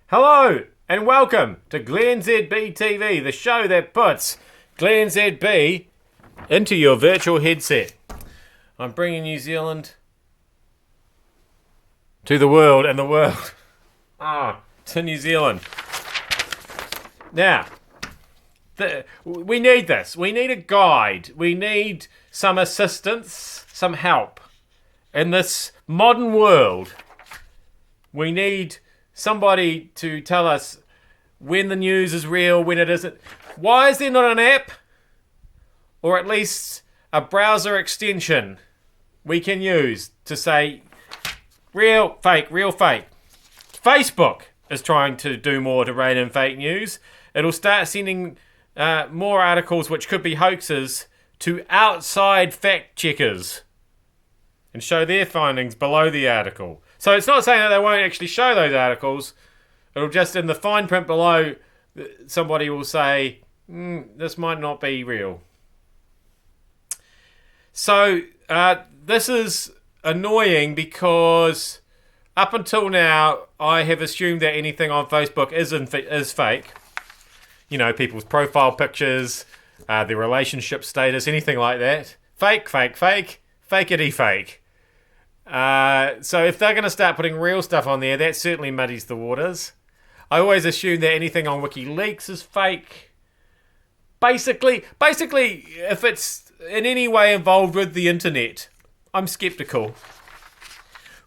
Hello and welcome to glennzb TV, the show that puts glennzb into your virtual headset. I'm bringing New Zealand to the world and the world to New Zealand. Now, we need this. We need a guide. We need some assistance, some help. In this modern world, we need somebody to tell us when the news is real, when it isn't. Why is there not an app? Or at least a browser extension we can use to say real, fake, real, fake. Facebook is trying to do more to rein in fake news. It'll start sending more articles which could be hoaxes to outside fact checkers and show their findings below the article. So it's not saying that they won't actually show those articles. It'll just, in the fine print below, somebody will say, this might not be real. So this is annoying because up until now, I have assumed that anything on Facebook is fake. You know, people's profile pictures, their relationship status, anything like that. Fake, fake, fake, fakeity fake. So if they're going to start putting real stuff on there, that certainly muddies the waters. I always assume that anything on WikiLeaks is fake. Basically, if it's in any way involved with the internet, I'm skeptical.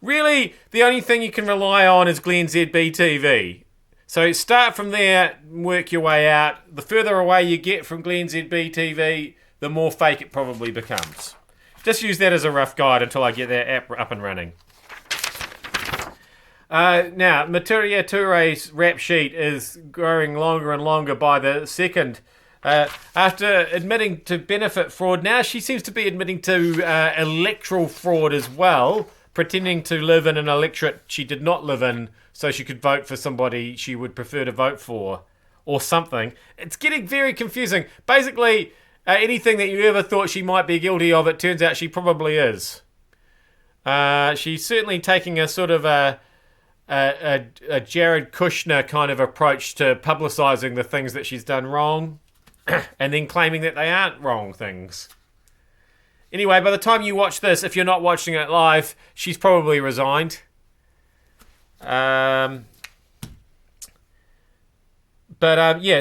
Really, the only thing you can rely on is glennzb TV. So start from there, work your way out. The further away you get from glennzb TV, the more fake it probably becomes. Just use that as a rough guide until I get that app up and running. Now, Metiria Turei's rap sheet is growing longer and longer by the second. After admitting to benefit fraud, now she seems to be admitting to electoral fraud as well, pretending to live in an electorate she did not live in so she could vote for somebody she would prefer to vote for, or something. It's getting very confusing. Basically, anything that you ever thought she might be guilty of, it turns out she probably is. She's certainly taking a sort of a Jared Kushner kind of approach to publicising the things that she's done wrong and then claiming that they aren't wrong things. Anyway, by the time you watch this, if you're not watching it live, she's probably resigned. Yeah,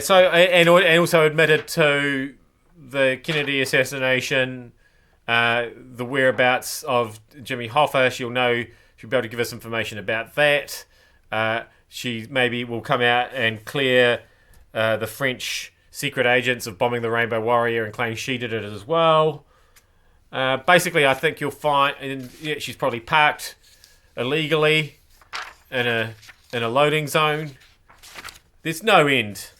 so and also admitted to the Kennedy assassination, the whereabouts of Jimmy Hoffa. She'll be able to give us information about that. She maybe will come out and clear the French secret agents of bombing the Rainbow Warrior and claim she did it as well. Basically, I think you'll find she's probably parked illegally in a loading zone. There's no end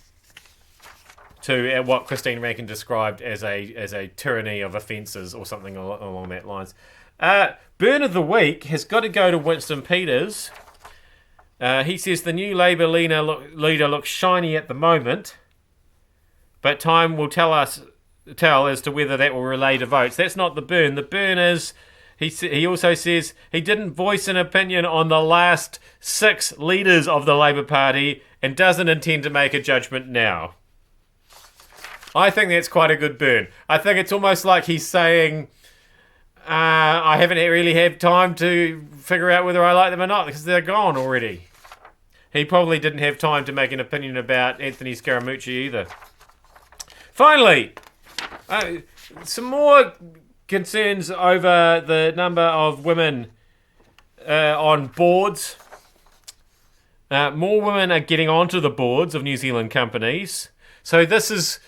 to what Christine Rankin described as a tyranny of offences or something along that lines. Burn of the week has got to go to Winston Peters. He says the new Labour leader looks shiny at the moment, but time will tell as to whether that will relay to votes. That's not the burn. The burn is, he also says he didn't voice an opinion on the last 6 leaders of the Labour Party and doesn't intend to make a judgment now. I think that's quite a good burn. I think it's almost like he's saying, I haven't really had time to figure out whether I like them or not because they're gone already. He probably didn't have time to make an opinion about Anthony Scaramucci either. Finally, some more concerns over the number of women on boards. More women are getting onto the boards of New Zealand companies. So this is...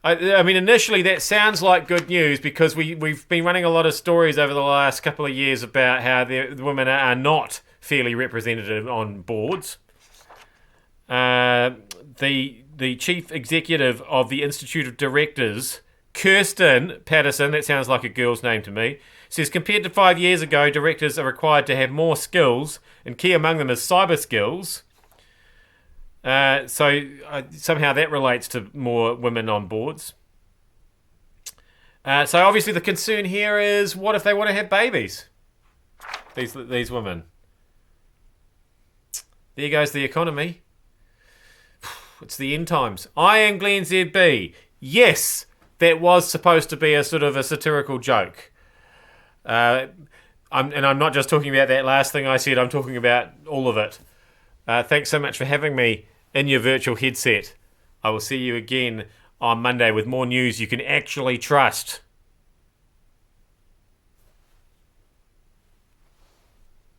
I mean, initially that sounds like good news because we've been running a lot of stories over the last couple of years about how the women are not fairly represented on boards. The chief executive of the Institute of Directors, Kirsten Patterson, that sounds like a girl's name to me, says compared to 5 years ago, directors are required to have more skills, and key among them is cyber skills. Somehow that relates to more women on boards. So obviously the concern here is, what if they want to have babies? These women. There goes the economy. It's the end times. I am Glenn ZB. Yes, that was supposed to be a sort of a satirical joke. I'm not just talking about that last thing I said. I'm talking about all of it. Thanks so much for having me in your virtual headset. I will see you again on Monday with more news you can actually trust.